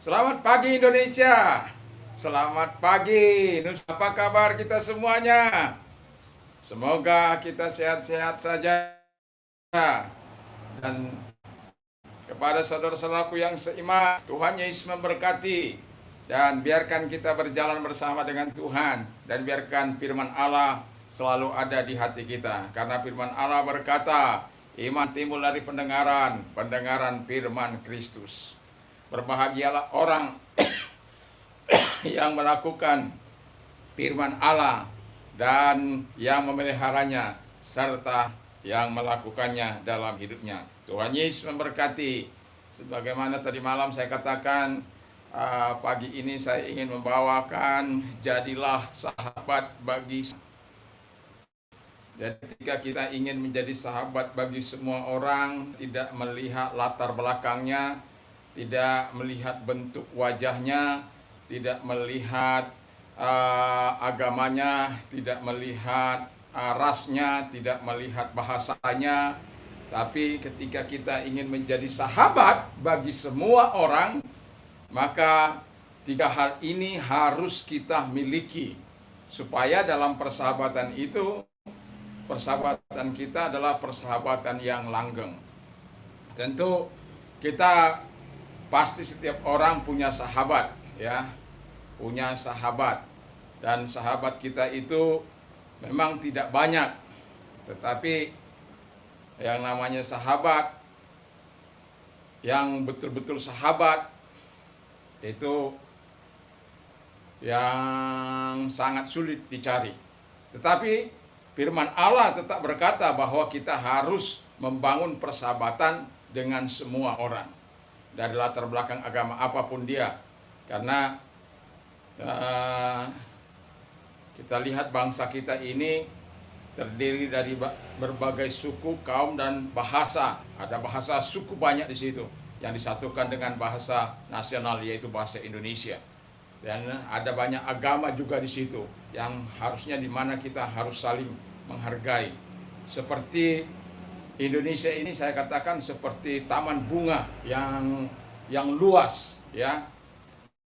Selamat pagi Indonesia. Selamat pagi. Apa kabar kita semuanya? Semoga kita sehat-sehat saja. Dan kepada saudara-saudaraku yang seiman, Tuhan Yesus memberkati. Dan biarkan kita berjalan bersama dengan Tuhan. Dan biarkan firman Allah selalu ada di hati kita. Karena firman Allah berkata, iman timbul dari pendengaran, pendengaran firman Kristus. Berbahagialah orang yang melakukan firman Allah dan yang memeliharanya serta yang melakukannya dalam hidupnya. Tuhan Yesus memberkati. Sebagaimana tadi malam saya katakan, pagi ini saya ingin membawakan jadilah sahabat bagi. Jadi ketika kita ingin menjadi sahabat bagi semua orang, tidak melihat latar belakangnya, tidak melihat bentuk wajahnya, tidak melihat agamanya, tidak melihat rasnya, tidak melihat bahasanya. Tapi ketika kita ingin menjadi sahabat bagi semua orang, maka tiga hal ini harus kita miliki. Supaya dalam persahabatan itu, persahabatan kita adalah persahabatan yang langgeng. Tentu kita pasti setiap orang punya sahabat, ya, punya sahabat, dan sahabat kita itu memang tidak banyak, tetapi yang namanya sahabat, yang betul-betul sahabat, itu yang sangat sulit dicari. Tetapi firman Allah tetap berkata bahwa kita harus membangun persahabatan dengan semua orang, dari latar belakang agama apapun dia. Karena kita lihat bangsa kita ini terdiri dari berbagai suku, kaum, dan bahasa. Ada bahasa suku banyak di situ yang disatukan dengan bahasa nasional, yaitu bahasa Indonesia. Dan ada banyak agama juga di situ yang harusnya dimana kita harus saling menghargai. Seperti Indonesia ini saya katakan seperti taman bunga yang luas, ya,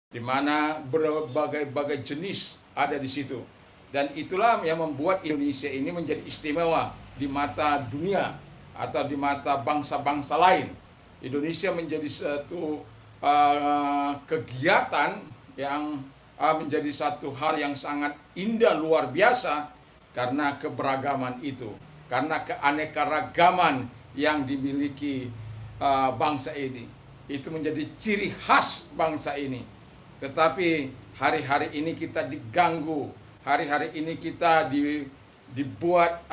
di mana berbagai jenis ada di situ. Dan itulah yang membuat Indonesia ini menjadi istimewa di mata dunia atau di mata bangsa-bangsa lain. Indonesia menjadi satu kegiatan yang menjadi satu hal yang sangat indah, luar biasa, karena keberagaman itu, karena keanekaragaman yang dimiliki bangsa ini. Itu menjadi ciri khas bangsa ini. Tetapi hari-hari ini kita diganggu, hari-hari ini kita dibuat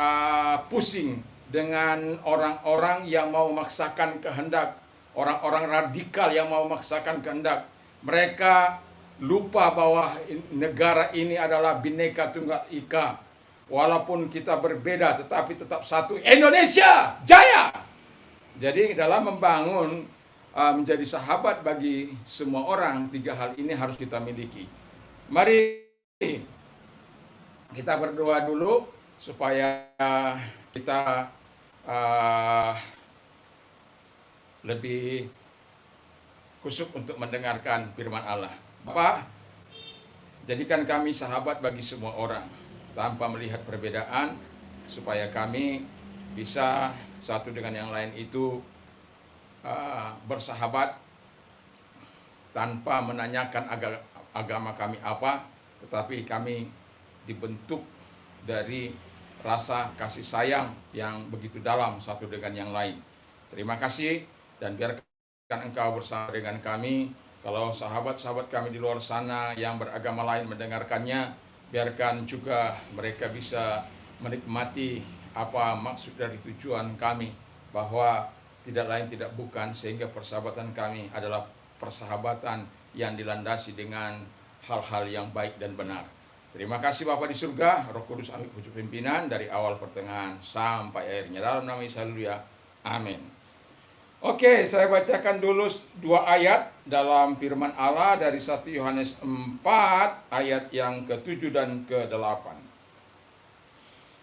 pusing dengan orang-orang yang mau memaksakan kehendak, orang-orang radikal yang mau memaksakan kehendak. Mereka lupa bahwa negara ini adalah Bhinneka Tunggal Ika. Walaupun kita berbeda, tetapi tetap satu, Indonesia Jaya. Jadi dalam membangun menjadi sahabat bagi semua orang, tiga hal ini harus kita miliki. Mari kita berdoa dulu supaya kita lebih khusyuk untuk mendengarkan firman Allah. Bapa, jadikan kami sahabat bagi semua orang tanpa melihat perbedaan, supaya kami bisa satu dengan yang lain itu bersahabat tanpa menanyakan agama kami apa, tetapi kami dibentuk dari rasa kasih sayang yang begitu dalam satu dengan yang lain. Terima kasih, dan biarkan Engkau bersama dengan kami. Kalau sahabat-sahabat kami di luar sana yang beragama lain mendengarkannya, biarkan juga mereka bisa menikmati apa maksud dari tujuan kami, bahwa tidak lain tidak bukan sehingga persahabatan kami adalah persahabatan yang dilandasi dengan hal-hal yang baik dan benar. Terima kasih Bapa di surga, Roh Kudus ambil pucuk pimpinan dari awal pertengahan sampai akhirnya. Dalam nama Yesus, haleluya. Amin. Oke, saya bacakan dulu dua ayat dalam firman Allah dari 1 Yohanes 4 ayat yang ke-7 dan ke-8.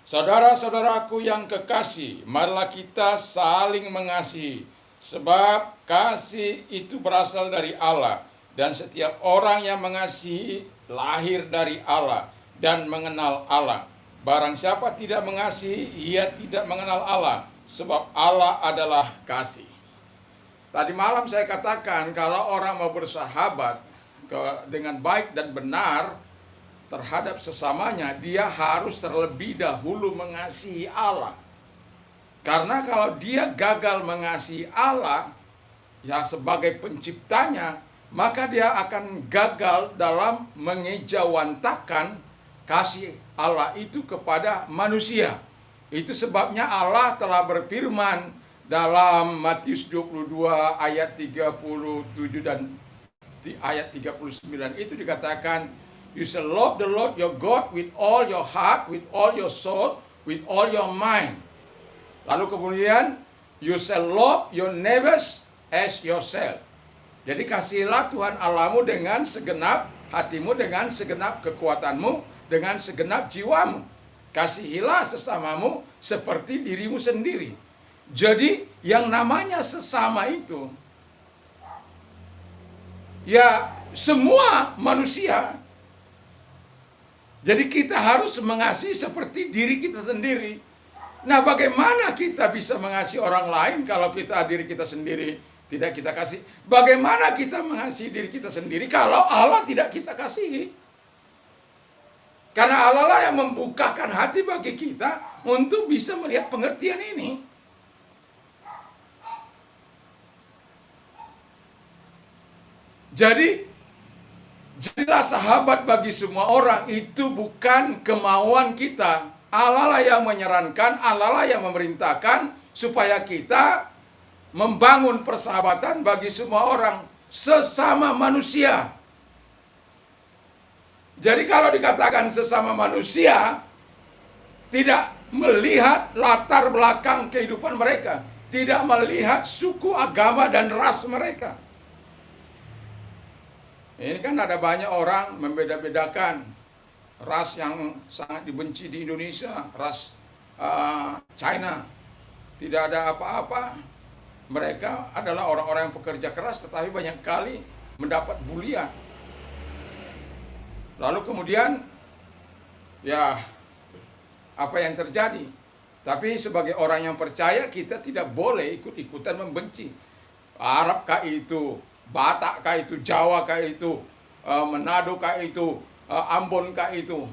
Saudara-saudaraku yang kekasih, marilah kita saling mengasihi, sebab kasih itu berasal dari Allah. Dan setiap orang yang mengasihi lahir dari Allah dan mengenal Allah. Barang siapa tidak mengasihi, ia tidak mengenal Allah, sebab Allah adalah kasih. Tadi malam saya katakan kalau orang mau bersahabat dengan baik dan benar terhadap sesamanya, dia harus terlebih dahulu mengasihi Allah. Karena kalau dia gagal mengasihi Allah ya sebagai penciptanya, maka dia akan gagal dalam mengejawantakan kasih Allah itu kepada manusia. Itu sebabnya Allah telah berfirman dalam Matius 22 ayat 37 dan di ayat 39 itu dikatakan, you shall love the Lord your God with all your heart, with all your soul, with all your mind. Lalu kemudian, you shall love your neighbors as yourself. Jadi kasihilah Tuhan Allahmu dengan segenap hatimu, dengan segenap kekuatanmu, dengan segenap jiwamu. Kasihilah sesamamu seperti dirimu sendiri. Jadi yang namanya sesama itu, ya semua manusia. Jadi kita harus mengasihi seperti diri kita sendiri. Nah, bagaimana kita bisa mengasihi orang lain kalau diri kita sendiri tidak kita kasih? Bagaimana kita mengasihi diri kita sendiri kalau Allah tidak kita kasihi? Karena Allah lah yang membukakan hati bagi kita untuk bisa melihat pengertian ini. Jadi, jadilah sahabat bagi semua orang, itu bukan kemauan kita. Allah lah yang menyarankan, Allah lah yang memerintahkan supaya kita membangun persahabatan bagi semua orang, sesama manusia. Jadi kalau dikatakan sesama manusia, tidak melihat latar belakang kehidupan mereka, tidak melihat suku, agama, dan ras mereka. Ini kan ada banyak orang membeda-bedakan ras yang sangat dibenci di Indonesia, ras China. Tidak ada apa-apa. Mereka adalah orang-orang yang pekerja keras, tetapi banyak kali mendapat bulian. Lalu kemudian, ya apa yang terjadi? Tapi sebagai orang yang percaya, kita tidak boleh ikut-ikutan membenci. Arab kah itu, Batak kah itu, Jawa kah itu, Manado kah itu, Ambon kah itu,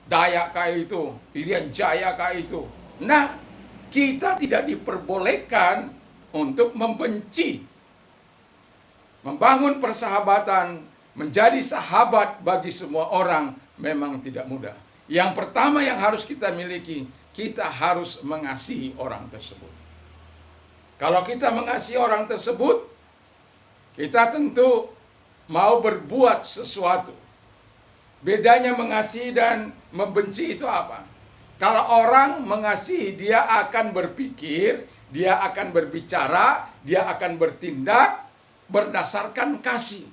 Dayak kah itu, Irian Jaya kah itu. Nah, kita tidak diperbolehkan untuk membenci. Membangun persahabatan, menjadi sahabat bagi semua orang memang tidak mudah. Yang pertama yang harus kita miliki, kita harus mengasihi orang tersebut. Kalau kita mengasihi orang tersebut, kita tentu mau berbuat sesuatu. Bedanya mengasihi dan membenci itu apa? Kalau orang mengasihi, dia akan berpikir, dia akan berbicara, dia akan bertindak berdasarkan kasih.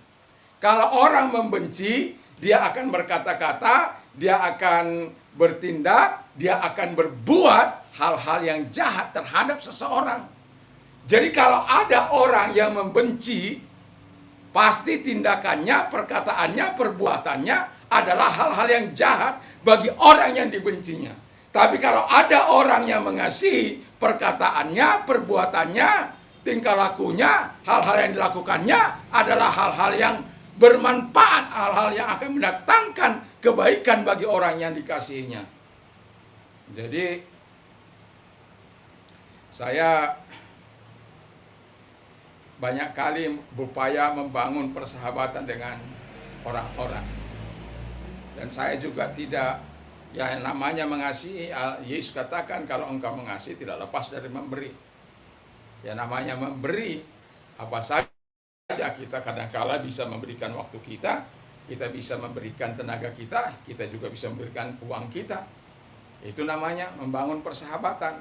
Kalau orang membenci, dia akan berkata-kata, dia akan bertindak, dia akan berbuat hal-hal yang jahat terhadap seseorang. Jadi kalau ada orang yang membenci, pasti tindakannya, perkataannya, perbuatannya adalah hal-hal yang jahat bagi orang yang dibencinya. Tapi kalau ada orang yang mengasihi, perkataannya, perbuatannya, tingkah lakunya, hal-hal yang dilakukannya adalah hal-hal yang bermanfaat, hal-hal yang akan mendatangkan kebaikan bagi orang yang dikasihinya. Jadi saya banyak kali berupaya membangun persahabatan dengan orang-orang. Dan saya juga tidak, ya namanya mengasihi, Yesus katakan kalau engkau mengasihi tidak lepas dari memberi. Ya namanya memberi, apa saja kita kadang-kala bisa memberikan waktu kita bisa memberikan tenaga kita juga bisa memberikan uang kita. Itu namanya membangun persahabatan.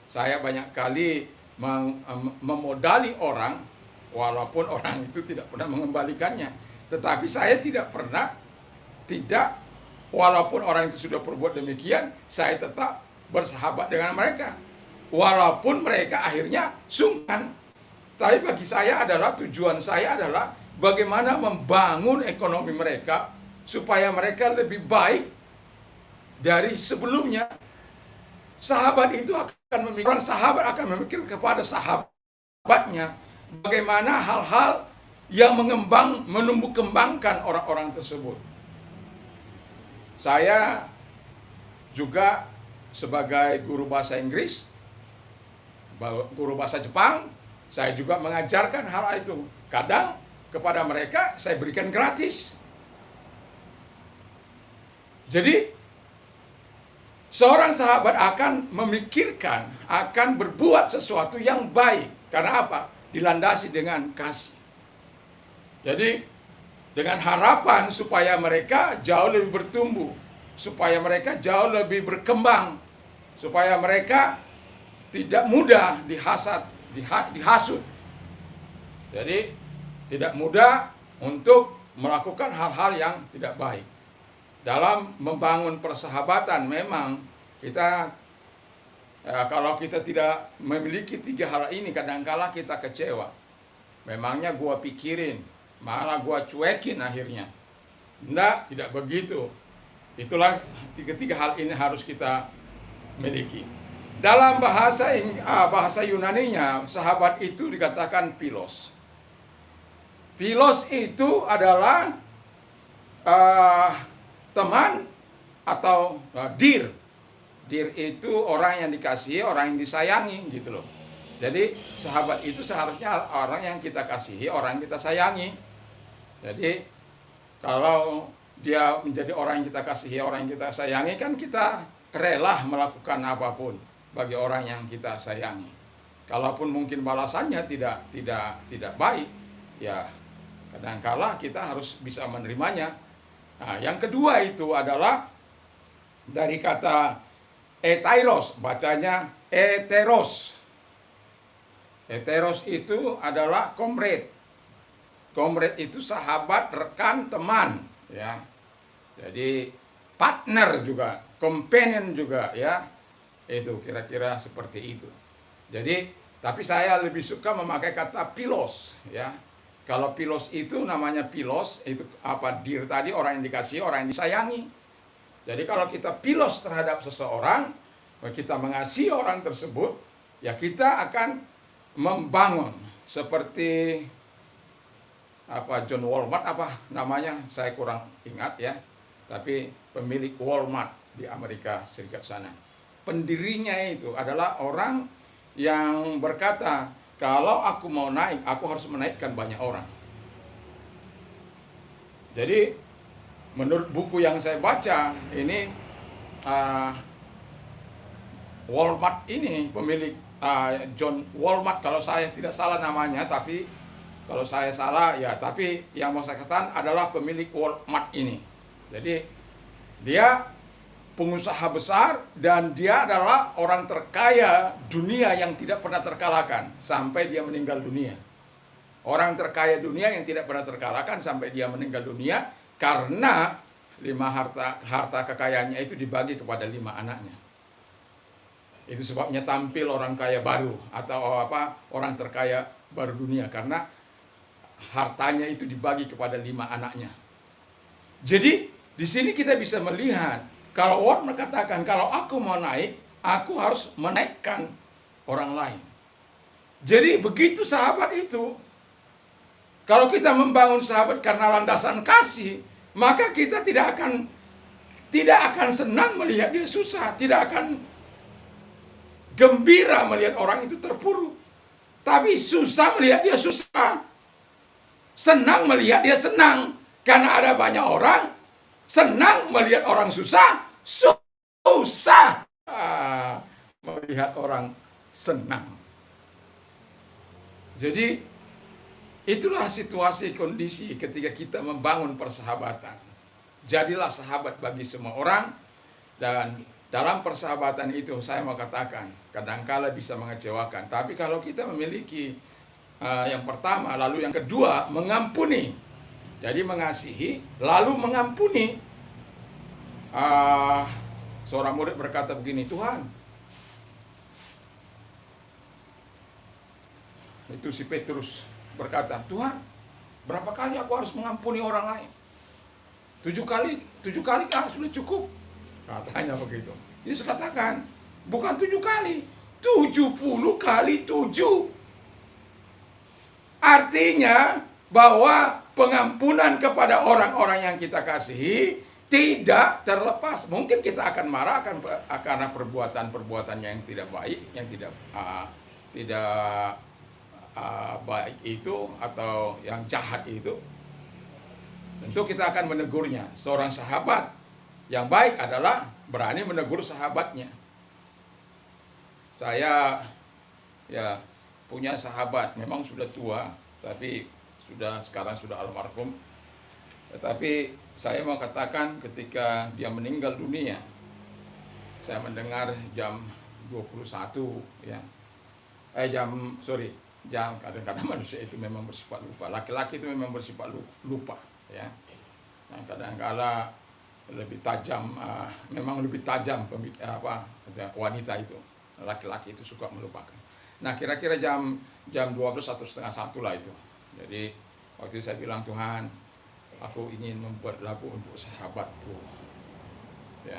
Saya banyak kali memodali orang, walaupun orang itu tidak pernah mengembalikannya. Tetapi saya tidak pernah, walaupun orang itu sudah berbuat demikian, saya tetap bersahabat dengan mereka. Walaupun mereka akhirnya sungkan. Tapi bagi saya adalah, tujuan saya adalah bagaimana membangun ekonomi mereka supaya mereka lebih baik dari sebelumnya. Sahabat itu akan memikir, orang sahabat akan memikir kepada sahabatnya bagaimana hal-hal yang menumbuh kembangkan orang-orang tersebut. Saya juga sebagai guru bahasa Inggris, guru bahasa Jepang, saya juga mengajarkan hal itu. Kadang kepada mereka saya berikan gratis. Jadi seorang sahabat akan memikirkan, akan berbuat sesuatu yang baik. Karena apa? Dilandasi dengan kasih. Jadi dengan harapan supaya mereka jauh lebih bertumbuh, supaya mereka jauh lebih berkembang, supaya mereka tidak mudah dihasut. Jadi tidak mudah untuk melakukan hal-hal yang tidak baik. Dalam membangun persahabatan memang kita, kalau kita tidak memiliki 3 hal ini, kadangkala kita kecewa. Memangnya gua pikirin, malah gua cuekin akhirnya. Tidak begitu. Itulah 3 hal ini harus kita miliki. Dalam bahasa Yunaninya, sahabat itu dikatakan philos. Philos itu adalah teman atau dir. Dir itu orang yang dikasihi, orang yang disayangi gitu loh. Jadi sahabat itu seharusnya orang yang kita kasihi, orang yang kita sayangi. Jadi kalau dia menjadi orang yang kita kasihi, orang yang kita sayangi, kan kita rela melakukan apapun bagi orang yang kita sayangi. Kalaupun mungkin balasannya tidak baik, ya kadangkala kita harus bisa menerimanya. Nah, yang kedua itu adalah dari kata etairos, bacanya eteros. Eteros itu adalah komrade. Komrade itu sahabat, rekan, teman, ya. Jadi partner juga, companion juga, ya. Itu kira-kira seperti itu. Jadi, tapi saya lebih suka memakai kata philos, ya. Kalau philos itu namanya philos, itu apa, dir tadi, orang yang dikasihi, orang yang disayangi. Jadi kalau kita philos terhadap seseorang, kita mengasihi orang tersebut, ya kita akan membangun. Seperti apa, John Walmart apa namanya, saya kurang ingat ya. Tapi pemilik Walmart di Amerika Serikat sana. Pendirinya itu adalah orang yang berkata, kalau aku mau naik, aku harus menaikkan banyak orang. Jadi, menurut buku yang saya baca, ini Walmart ini, pemilik John Walmart, kalau saya tidak salah namanya, tapi kalau saya salah, ya tapi yang mau saya katakan adalah pemilik Walmart ini. Jadi, dia pengusaha besar dan dia adalah orang terkaya dunia yang tidak pernah terkalahkan sampai dia meninggal dunia. Orang terkaya dunia yang tidak pernah terkalahkan sampai dia meninggal dunia karena 5 harta kekayaannya itu dibagi kepada 5 anaknya. Itu sebabnya tampil orang kaya baru atau apa, orang terkaya baru dunia, karena hartanya itu dibagi kepada 5 anaknya. Jadi di sini kita bisa melihat, kalau orang mengatakan, kalau aku mau naik, aku harus menaikkan orang lain. Jadi begitu sahabat itu. Kalau kita membangun sahabat karena landasan kasih, maka kita tidak akan senang melihat dia susah, tidak akan gembira melihat orang itu terpuruk. Tapi susah melihat dia susah. Senang melihat dia senang. Karena ada banyak orang senang melihat orang susah melihat orang senang. Jadi itulah situasi kondisi ketika kita membangun persahabatan. Jadilah sahabat bagi semua orang, dan dalam persahabatan itu saya mau katakan kadangkala bisa mengecewakan. Tapi kalau kita memiliki yang pertama, lalu yang kedua mengampuni. Jadi mengasihi, lalu mengampuni. Seorang murid berkata begini, Tuhan, itu si Petrus berkata, Tuhan, berapa kali aku harus mengampuni orang lain? 7 kali, 7 kali kah sudah cukup? Katanya begitu. Yesus katakan, bukan 7 kali, 70 kali 7. Artinya bahwa pengampunan kepada orang-orang yang kita kasihi tidak terlepas. Mungkin kita akan marah karena perbuatan-perbuatan yang tidak baik, yang tidak baik itu, atau yang jahat itu. Tentu kita akan menegurnya. Seorang sahabat yang baik adalah berani menegur sahabatnya. Saya ya punya sahabat, memang sudah tua, tapi sekarang sudah almarhum. Tetapi saya mau katakan, ketika dia meninggal dunia, saya mendengar jam 21 ya. Jam kadang-kadang manusia itu memang bersifat lupa. Laki-laki itu memang bersifat lupa ya. Nah, kadang-kala lebih tajam, memang lebih tajam wanita itu. Laki-laki itu suka melupakan. Nah, kira-kira jam 12 atau setengah 1 lah itu. Jadi waktu itu saya bilang, Tuhan, aku ingin membuat lagu untuk sahabatku ya,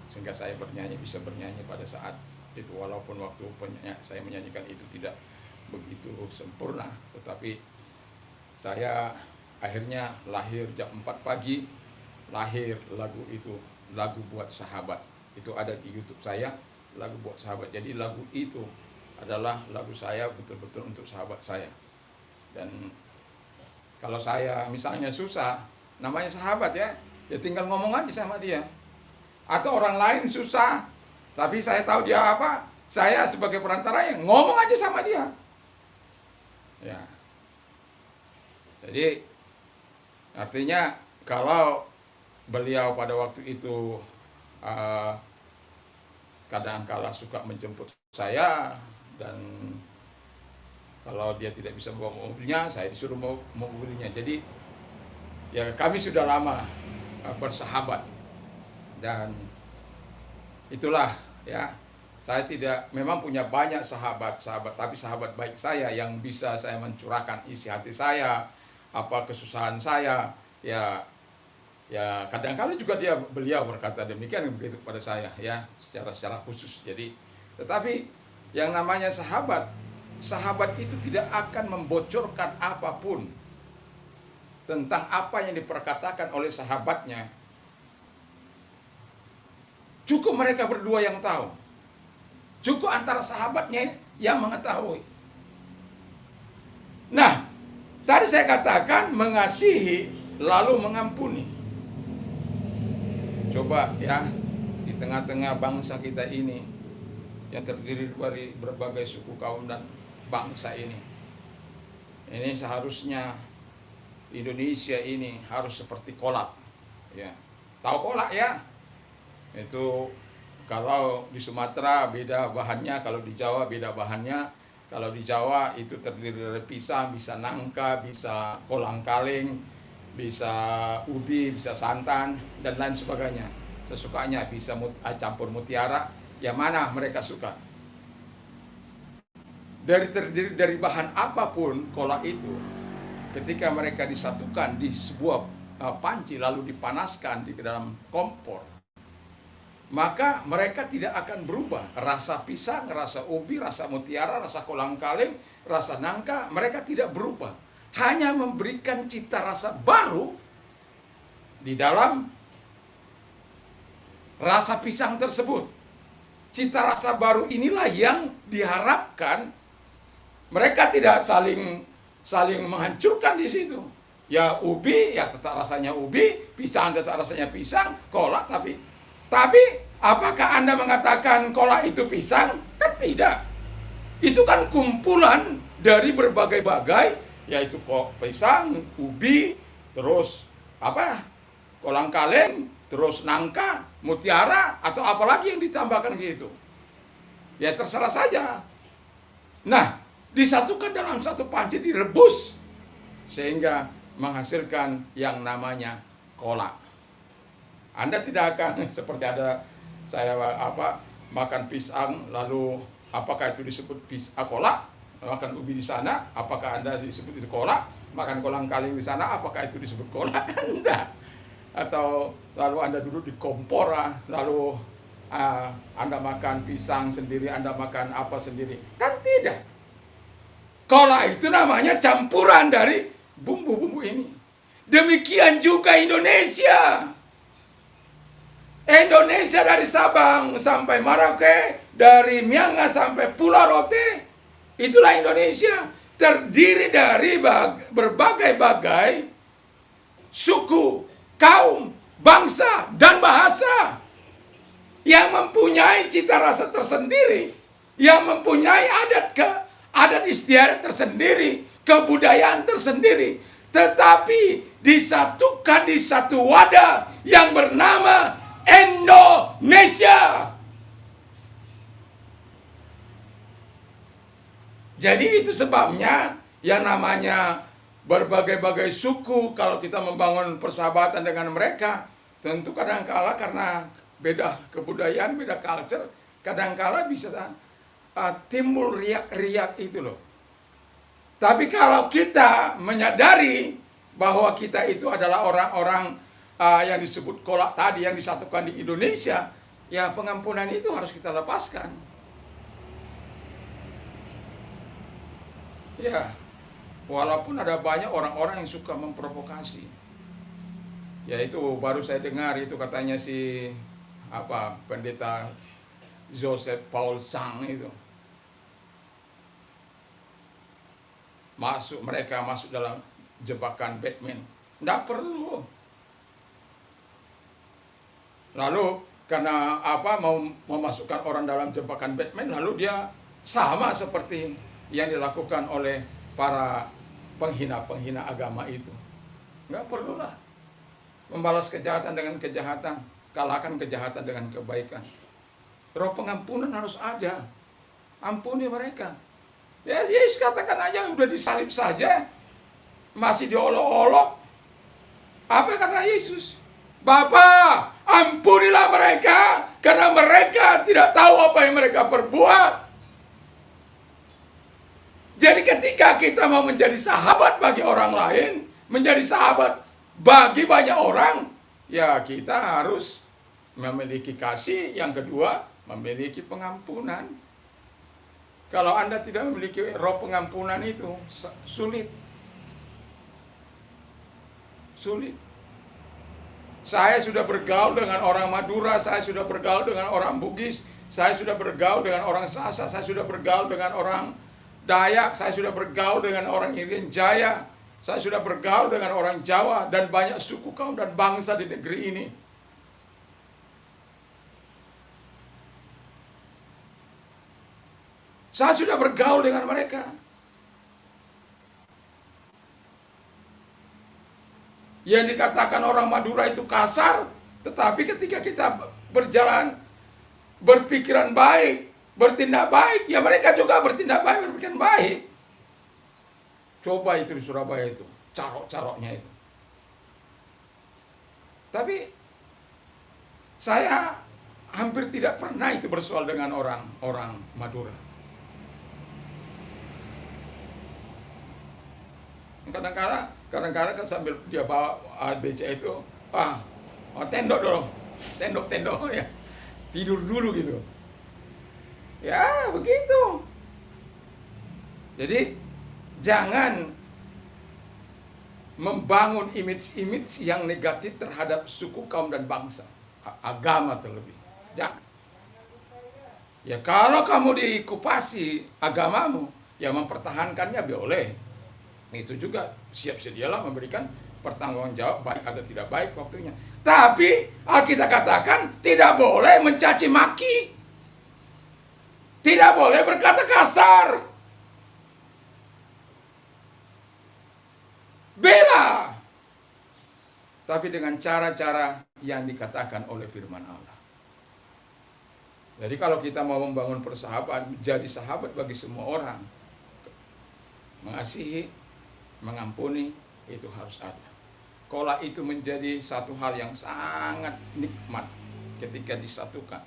sehingga saya bisa bernyanyi pada saat itu, walaupun waktu saya menyanyikan itu tidak begitu sempurna, tetapi saya akhirnya lahir jam 4 pagi, lahir lagu itu, lagu buat sahabat. Itu ada di YouTube saya, lagu buat sahabat. Jadi lagu itu adalah lagu saya betul-betul untuk sahabat saya. Dan kalau saya misalnya susah, namanya sahabat ya tinggal ngomong aja sama dia. Atau orang lain susah, tapi saya tahu dia apa, saya sebagai perantara yang ngomong aja sama dia. Ya. Jadi artinya kalau beliau pada waktu itu kadang-kala suka menjemput saya, dan kalau dia tidak bisa membawa mobilnya, saya disuruh mau mobilnya. Jadi ya kami sudah lama bersahabat, dan itulah ya, saya memang punya banyak sahabat, tapi sahabat baik saya yang bisa saya mencurahkan isi hati saya, apa kesusahan saya, ya kadang-kadang juga beliau berkata demikian begitu kepada saya ya, secara khusus. Jadi tetapi yang namanya sahabat itu tidak akan membocorkan apapun tentang apa yang diperkatakan oleh sahabatnya. Cukup mereka berdua yang tahu. Cukup antara sahabatnya yang mengetahui. Nah, tadi saya katakan mengasihi lalu mengampuni. Coba ya, di tengah-tengah bangsa kita ini yang terdiri dari berbagai suku, kaum, dan bangsa ini seharusnya Indonesia ini harus seperti kolak ya. Tahu kolak ya? Itu kalau di Sumatera beda bahannya, kalau di Jawa beda bahannya. Kalau di Jawa itu terdiri dari pisang, bisa nangka, bisa kolang-kaling, bisa ubi, bisa santan, dan lain sebagainya. Sesukanya, bisa campur mutiara, yang mana mereka suka. Terdiri dari bahan apapun kolak itu, ketika mereka disatukan di sebuah panci lalu dipanaskan di dalam kompor, maka mereka tidak akan berubah. Rasa pisang, rasa ubi, rasa mutiara, rasa kolang-kaling, rasa nangka, mereka tidak berubah. Hanya memberikan cita rasa baru di dalam rasa pisang tersebut. Cita rasa baru inilah yang diharapkan. Mereka tidak saling menghancurkan di situ. Ya ubi, ya tetap rasanya ubi, pisang tetap rasanya pisang, kolak tapi apakah Anda mengatakan kolak itu pisang? Kan tidak. Itu kan kumpulan dari berbagai-bagai, yaitu pisang, ubi, terus kolang-kaling, terus nangka, mutiara, atau apalagi yang ditambahkan gitu. Ya terserah saja. Nah, disatukan dalam satu panci, direbus sehingga menghasilkan yang namanya kolak. Anda tidak akan seperti saya makan pisang lalu apakah itu disebut kolak? makan ubi di sana, apakah Anda disebut itu kolak? Makan kolang kaling di sana, apakah itu disebut kolak? Kan enggak. Atau lalu Anda duduk di kompor, lalu Anda makan pisang sendiri, Anda makan apa sendiri? Kan tidak. Kolak itu namanya campuran dari bumbu-bumbu ini. Demikian juga Indonesia. Indonesia dari Sabang sampai Merauke, dari Miangas sampai Pulau Rote, itulah Indonesia. Terdiri dari berbagai-bagai suku, kaum, bangsa, dan bahasa yang mempunyai cita rasa tersendiri, yang mempunyai adat istiadat tersendiri, kebudayaan tersendiri, tetapi disatukan di satu wadah yang bernama Indonesia. Jadi itu sebabnya yang namanya berbagai-bagai suku, kalau kita membangun persahabatan dengan mereka, tentu kadangkala karena beda kebudayaan, beda culture, kadangkala bisa timbul riak-riak itu loh. Tapi kalau kita menyadari bahwa kita itu adalah orang-orang yang disebut kolak tadi, yang disatukan di Indonesia, ya pengampunan itu harus kita lepaskan. Ya, walaupun ada banyak orang-orang yang suka memprovokasi. Ya itu baru saya dengar itu katanya si pendeta Joseph Paul Sang itu. Mereka masuk dalam jebakan Batman. Nggak perlu. Lalu karena mau memasukkan orang dalam jebakan Batman, lalu dia sama seperti yang dilakukan oleh para penghina-penghina agama itu. Nggak perlulah membalas kejahatan dengan kejahatan, kalahkan kejahatan dengan kebaikan. Roh pengampunan harus ada. Ampuni mereka. Ya Yesus katakan aja, udah disalib saja masih diolok-olok. Apa kata Yesus? Bapa, ampunilah mereka karena mereka tidak tahu apa yang mereka perbuat. Jadi ketika kita mau menjadi sahabat bagi orang lain, menjadi sahabat bagi banyak orang, ya kita harus memiliki kasih. Yang kedua, memiliki pengampunan. Kalau Anda tidak memiliki roh pengampunan itu, sulit. Saya sudah bergaul dengan orang Madura, saya sudah bergaul dengan orang Bugis, saya sudah bergaul dengan orang Sasak, saya sudah bergaul dengan orang Dayak, saya sudah bergaul dengan orang Irian Jaya, saya sudah bergaul dengan orang Jawa, dan banyak suku kaum dan bangsa di negeri ini. Saya sudah bergaul dengan mereka. Yang dikatakan orang Madura itu kasar, tetapi ketika kita berjalan, berpikiran baik, bertindak baik, ya mereka juga bertindak baik, berpikiran baik. Coba itu di Surabaya itu, carok-caroknya itu. Tapi saya hampir tidak pernah itu bersoal dengan orang Madura. Kadang-kadang kan sambil dia bawa BC itu, tendok dulu, tendok ya, tidur dulu gitu. Ya begitu. Jadi jangan membangun image-image yang negatif terhadap suku, kaum, dan bangsa, agama terlebih. Jangan. Ya kalau kamu dikupasi agamamu, ya mempertahankannya boleh. Itu juga siap-sedialah memberikan pertanggungjawab baik atau tidak baik waktunya. Tapi kita katakan tidak boleh mencaci maki, tidak boleh berkata kasar, bela, tapi dengan cara-cara yang dikatakan oleh firman Allah. Jadi kalau kita mau membangun persahabatan, jadi sahabat bagi semua orang, mengasihi, mengampuni, itu harus ada. Kolak itu menjadi satu hal yang sangat nikmat ketika disatukan.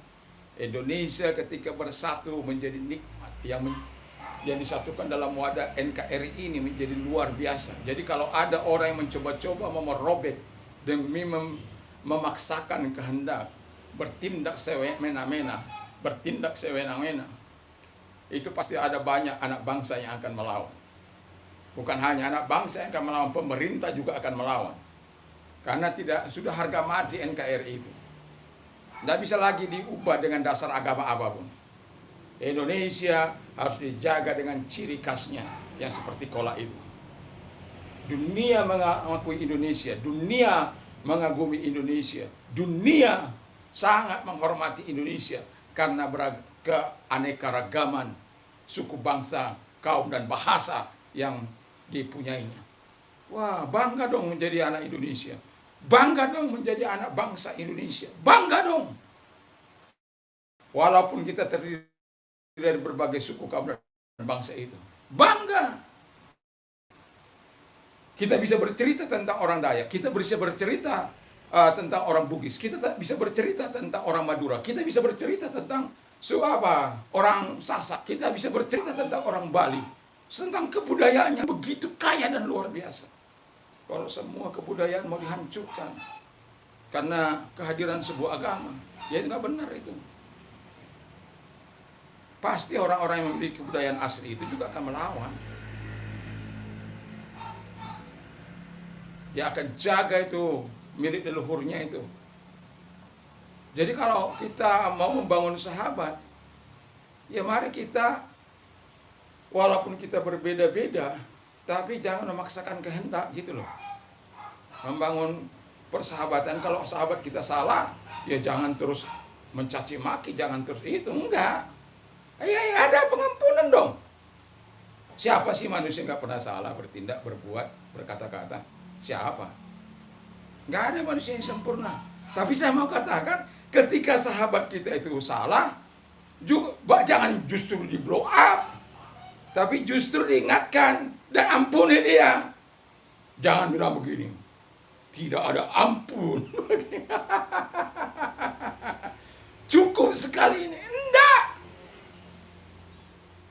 Indonesia ketika bersatu menjadi nikmat, yang yang disatukan dalam wadah NKRI ini menjadi luar biasa. Jadi kalau ada orang yang mencoba-coba merobek demi memaksakan kehendak, bertindak semena-mena, itu pasti ada banyak anak bangsa yang akan melawan. Bukan hanya anak bangsa yang akan melawan, pemerintah juga akan melawan. Karena sudah harga mati NKRI itu. Tidak bisa lagi diubah dengan dasar agama apapun. Indonesia harus dijaga dengan ciri khasnya yang seperti kolak itu. Dunia mengakui Indonesia, dunia mengagumi Indonesia, dunia sangat menghormati Indonesia karena keanekaragaman suku bangsa, kaum dan bahasa yang dipunyainya. Wah, bangga dong menjadi anak Indonesia. Bangga dong menjadi anak bangsa Indonesia. Bangga dong. Walaupun kita terdiri dari berbagai suku, kaum dan bangsa itu. Bangga. Kita bisa bercerita tentang orang Dayak, kita bisa bercerita tentang orang Bugis, kita bisa bercerita tentang orang Madura, kita bisa bercerita tentang orang Sasak, kita bisa bercerita tentang orang Bali, tentang kebudayaannya begitu kaya dan luar biasa. Kalau semua kebudayaan mau dihancurkan karena kehadiran sebuah agama, ya nggak benar itu. Pasti orang-orang yang memiliki kebudayaan asli itu juga akan melawan. Dia akan jaga itu milik leluhurnya itu. Jadi kalau kita mau membangun sahabat, ya mari kita, walaupun kita berbeda-beda, tapi jangan memaksakan kehendak gitu loh. Membangun persahabatan, kalau sahabat kita salah, ya jangan terus mencaci maki, jangan terus itu, enggak. Ya ada pengampunan dong. Siapa sih manusia nggak pernah salah, bertindak, berbuat, berkata-kata? Siapa? Nggak ada manusia yang sempurna. Tapi saya mau katakan, ketika sahabat kita itu salah, juga jangan justru di blow up, tapi justru diingatkan dan ampuni dia. Jangan bilang begini, tidak ada ampun. Cukup sekali ini. Enggak.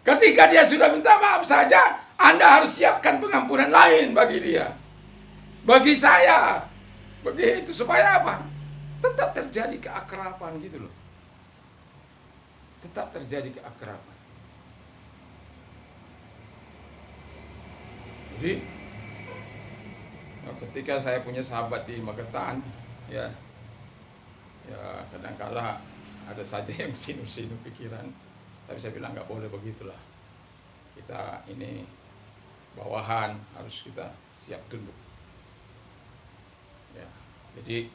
Ketika dia sudah minta maaf saja, Anda harus siapkan pengampunan lain bagi dia. Bagi saya. Begitu. Supaya apa? Tetap terjadi keakraban gitu loh. Tetap terjadi keakraban. Jadi, ketika saya punya sahabat di Magetan, ya kadangkala ada saja yang sinu-sinu pikiran. Tapi saya bilang nggak boleh begitulah. Kita ini bawahan, harus kita siap tunduk. Ya, jadi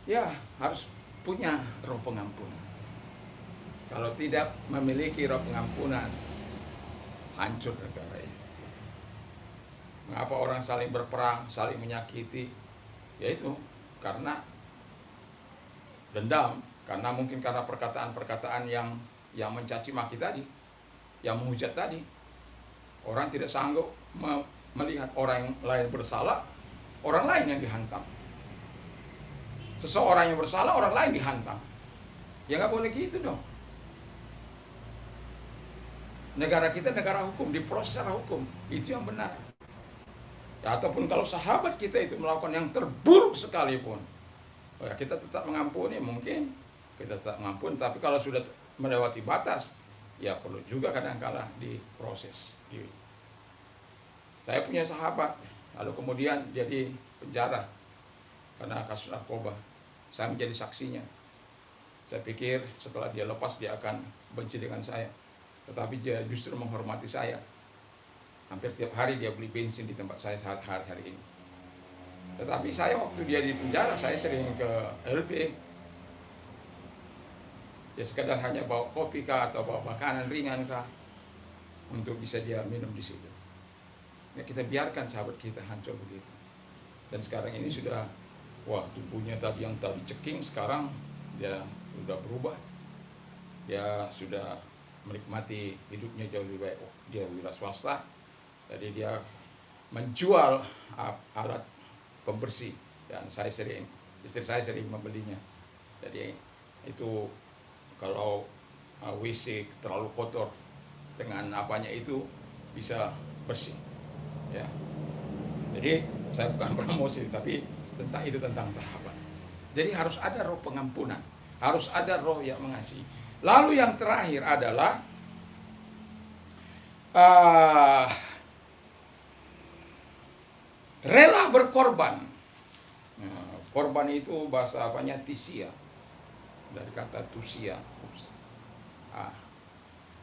ya harus punya roh pengampunan. Kalau tidak memiliki roh pengampunan, hancur negara ini. Mengapa orang saling berperang, saling menyakiti? Yaitu karena dendam, mungkin karena perkataan-perkataan yang mencaci maki tadi, yang menghujat tadi. Orang tidak sanggup melihat orang yang lain bersalah, orang lain yang dihantam. Seseorang yang bersalah, orang lain dihantam. Ya nggak boleh gitu dong. Negara kita negara hukum, diproses secara hukum, itu yang benar. Ya, ataupun kalau sahabat kita itu melakukan yang terburuk sekalipun, ya kita tetap mengampuni, mungkin kita tetap mengampuni. Tapi kalau sudah melewati batas, ya perlu juga kadang-kala diproses. Saya punya sahabat, lalu kemudian dia di penjara karena kasus narkoba. Saya menjadi saksinya. Saya pikir setelah dia lepas dia akan benci dengan saya, tetapi dia justru menghormati saya. Hampir setiap hari dia beli bensin di tempat saya hari-hari ini. Tetapi saya waktu dia di penjara, saya sering ke LB. Ya sekedar hanya bawa kopi kah atau bawa makanan ringan kah untuk bisa dia minum di situ. Ya kita biarkan sahabat kita hancur begitu. Dan sekarang ini sudah, tubuhnya tadi yang tadi ceking, sekarang dia sudah berubah. Dia sudah menikmati hidupnya jauh lebih baik. Dia wira swasta. Jadi dia menjual alat pembersih dan istri saya sering membelinya. Jadi itu kalau WC terlalu kotor, dengan apanya itu bisa bersih. Ya. Jadi saya bukan promosi, tapi tentang sahabat. Jadi harus ada roh pengampunan, harus ada roh yang mengasihi. Lalu yang terakhir adalah rela berkorban. Nah, korban itu bahasa apanya? Tisia, dari kata tusia,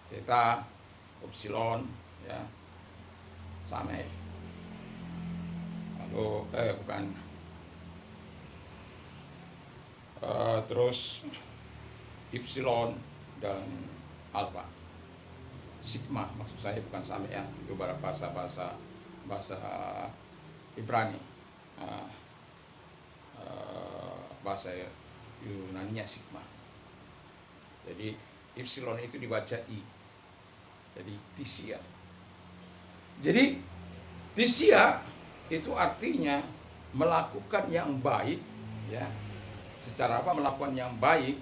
theta, upsilon, ya, sama. Lalu bukan. Terus epsilon dan alpha. Sigma maksud saya, bukan sama ya. Itu bahasa Ibrani. Bahasa Yunaninya sigma. Jadi epsilon itu dibaca I. Jadi tisia. Jadi tisia itu artinya melakukan yang baik, ya. Secara apa melakukan yang baik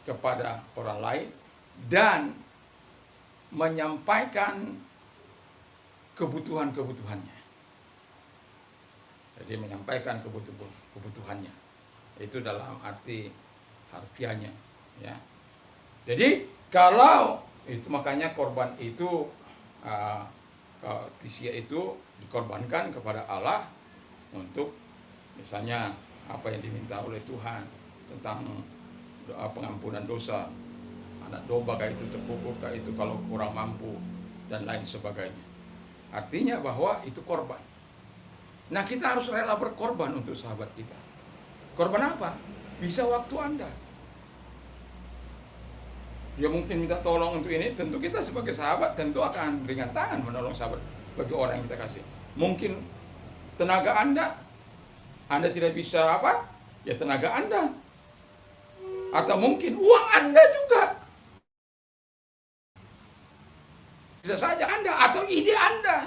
kepada orang lain dan menyampaikan kebutuhannya. Jadi menyampaikan kebutuhannya. Itu dalam arti harfiahnya, ya. Jadi kalau itu makanya korban itu tisia itu dikorbankan kepada Allah untuk misalnya apa yang diminta oleh Tuhan tentang doa pengampunan dosa, anak domba kayak itu terkubur kayak itu kalau kurang mampu dan lain sebagainya. Artinya bahwa itu korban. Nah, kita harus rela berkorban untuk sahabat kita. Korban apa? Bisa waktu Anda. Dia mungkin minta tolong untuk ini, tentu kita sebagai sahabat tentu akan ringan tangan menolong sahabat bagi orang yang kita kasih. Mungkin tenaga Anda tidak bisa apa? Ya tenaga Anda. Atau mungkin uang Anda juga. Bisa saja Anda atau ide Anda.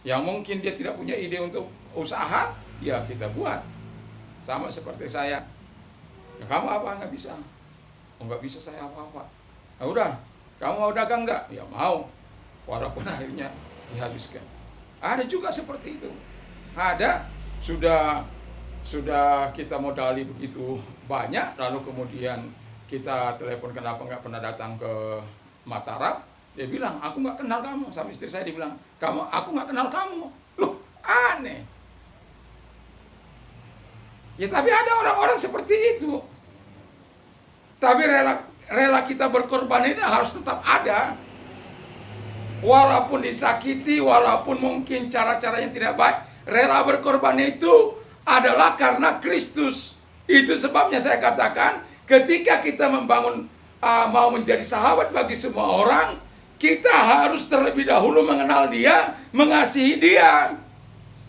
Yang mungkin dia tidak punya ide untuk usaha, ya kita buat. Sama seperti saya. Ya, kamu apa? Nggak bisa. Oh, nggak bisa saya apa-apa. Nah, udah, kamu mau dagang nggak? Ya mau. Walaupun akhirnya dihabiskan. Ada juga seperti itu. Ada sudah kita modali begitu banyak, lalu kemudian kita telepon kenapa nggak pernah datang ke Mataram. Dia bilang, aku nggak kenal kamu. Sama istri saya dibilang, aku nggak kenal kamu. Loh, aneh. Ya tapi ada orang-orang seperti itu. Tapi rela kita berkorban ini harus tetap ada. Walaupun disakiti, walaupun mungkin cara-cara yang tidak baik, rela berkorban itu adalah karena Kristus. Itu sebabnya saya katakan, ketika kita membangun mau menjadi sahabat bagi semua orang, kita harus terlebih dahulu mengenal Dia, mengasihi Dia,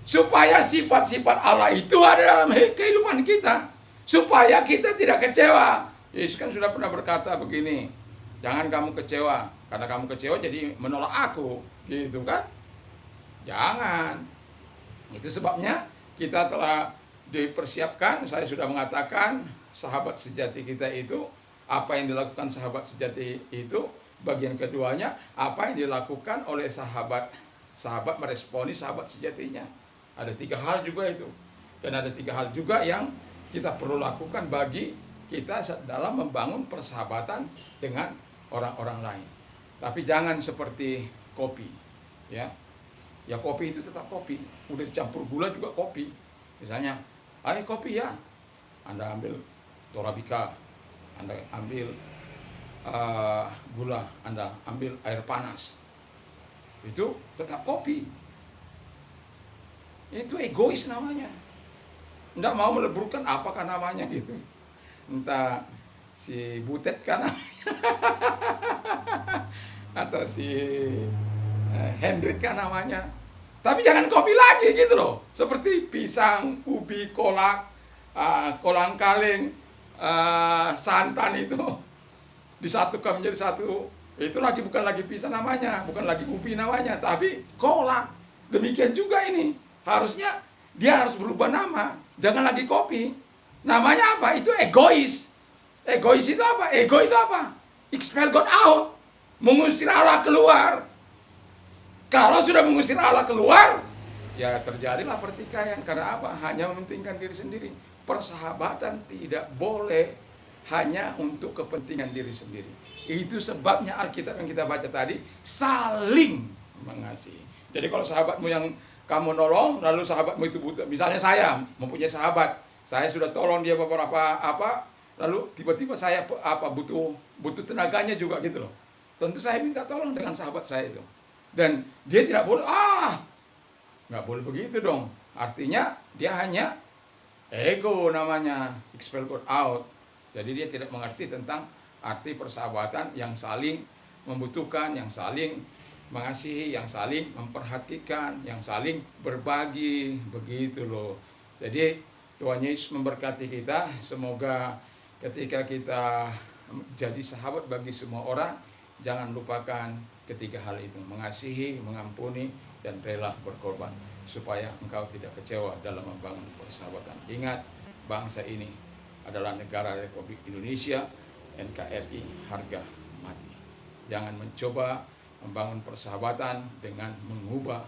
supaya sifat-sifat Allah itu ada dalam kehidupan kita, supaya kita tidak kecewa. Yesus kan sudah pernah berkata begini, jangan kamu kecewa, karena kamu kecewa jadi menolak aku, gitu kan? Jangan. Itu sebabnya kita telah dipersiapkan. Saya sudah mengatakan sahabat sejati kita itu, apa yang dilakukan sahabat sejati itu, bagian keduanya apa yang dilakukan oleh sahabat meresponi sahabat sejatinya. Ada 3 hal juga itu, dan ada 3 hal juga yang kita perlu lakukan bagi kita dalam membangun persahabatan dengan orang-orang lain. Tapi jangan seperti kopi, ya. Ya kopi itu tetap kopi, udah dicampur gula juga kopi. Misalnya, ayo kopi ya, Anda ambil Torabika, Anda ambil gula, Anda ambil air panas, itu tetap kopi. Itu egois namanya. Nggak mau meleburkan apakah namanya gitu. Entah si Butet kan atau si Hendrik kan namanya. Tapi jangan kopi lagi gitu loh. Seperti pisang, ubi, kolak, kolang-kaling, santan itu disatukan menjadi satu. Itu bukan lagi pisang namanya, bukan lagi ubi namanya, tapi kolak. Demikian juga ini. Harusnya dia harus berubah nama. Jangan lagi kopi. Namanya apa? Itu egois. Egois itu apa? Ego itu apa? Expel God out. mengusir Allah keluar. Kalau sudah mengusir Allah keluar, ya terjadilah pertikaian. Karena apa? Hanya mementingkan diri sendiri. Persahabatan tidak boleh hanya untuk kepentingan diri sendiri. Itu sebabnya Alkitab yang kita baca tadi, saling mengasihi. Jadi kalau sahabatmu yang kamu nolong, lalu sahabatmu itu butuh, misalnya saya mempunyai sahabat, saya sudah tolong dia beberapa apa, lalu tiba-tiba saya butuh tenaganya juga gitu loh. Tentu saya minta tolong dengan sahabat saya itu. Dan dia tidak boleh, nggak boleh begitu dong. Artinya dia hanya ego namanya, expel God out. Jadi dia tidak mengerti tentang arti persahabatan yang saling membutuhkan, yang saling mengasihi, yang saling memperhatikan, yang saling berbagi, begitu loh. Jadi Tuhan Yesus memberkati kita, semoga ketika kita jadi sahabat bagi semua orang, jangan lupakan ketiga hal itu, mengasihi, mengampuni, dan rela berkorban, supaya engkau tidak kecewa dalam membangun persahabatan. Ingat, bangsa ini adalah negara Republik Indonesia, NKRI, harga mati. Jangan mencoba membangun persahabatan dengan mengubah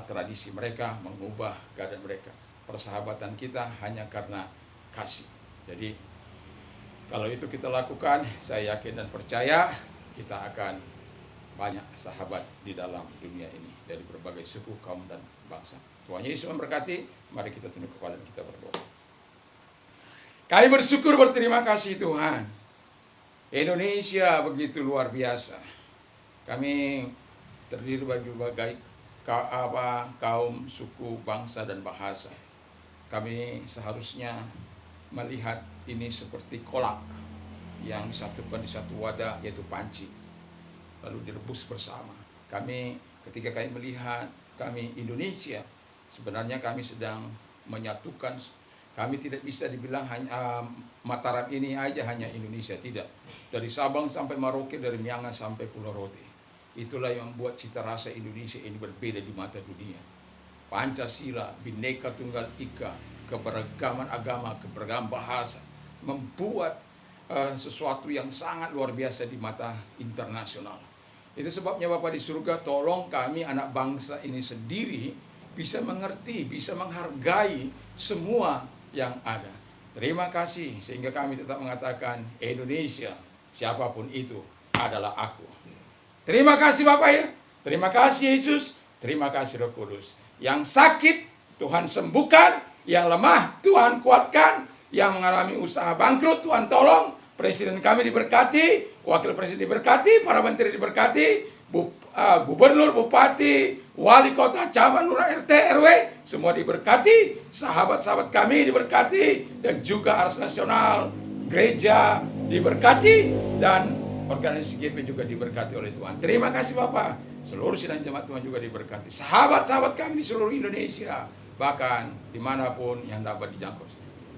tradisi mereka, mengubah keadaan mereka. Persahabatan kita hanya karena kasih. Jadi kalau itu kita lakukan, saya yakin dan percaya kita akan banyak sahabat di dalam dunia ini dari berbagai suku, kaum, dan bangsa. Tuhan Yesus memberkati. Mari kita tunduk kepala dan kita berdoa. Kami bersyukur, berterima kasih Tuhan. Indonesia begitu luar biasa. Kami terdiri dari berbagai kaum, suku, bangsa, dan bahasa. Kami seharusnya melihat ini seperti kolak yang disatukan di satu wadah, yaitu panci, lalu direbus bersama. Ketika kami melihat kami Indonesia, sebenarnya kami sedang menyatukan. Kami tidak bisa dibilang hanya Mataram ini aja hanya Indonesia, tidak. Dari Sabang sampai Merauke, dari Miangas sampai Pulau Rote. Itulah yang membuat cita rasa Indonesia ini berbeda di mata dunia. Pancasila, Bhinneka Tunggal Ika, keberagaman agama, keberagaman bahasa, membuat sesuatu yang sangat luar biasa di mata internasional. Itu sebabnya Bapa di surga, tolong kami anak bangsa ini sendiri bisa mengerti, bisa menghargai semua yang ada. Terima kasih, sehingga kami tetap mengatakan Indonesia, siapapun itu, adalah aku. Terima kasih Bapak ya. Terima kasih Yesus. Terima kasih Roh Kudus. Yang sakit Tuhan sembuhkan, yang lemah Tuhan kuatkan, yang mengalami usaha bangkrut Tuhan tolong. Presiden kami diberkati, wakil presiden diberkati, para menteri diberkati, gubernur, bupati, wali kota, camat, lurah, RT, RW, semua diberkati, sahabat-sahabat kami diberkati, dan juga Ars Nasional, gereja diberkati, dan organisasi GP juga diberkati oleh Tuhan. Terima kasih Bapak. Seluruh sidang jemaat Tuhan juga diberkati. Sahabat-sahabat kami di seluruh Indonesia, bahkan dimanapun yang dapat dijangkau,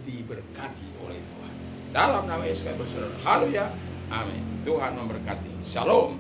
diberkati oleh Tuhan. Dalam nama Yesus kami berdoa. Haleluya. Amin. Tuhan memberkati. Shalom.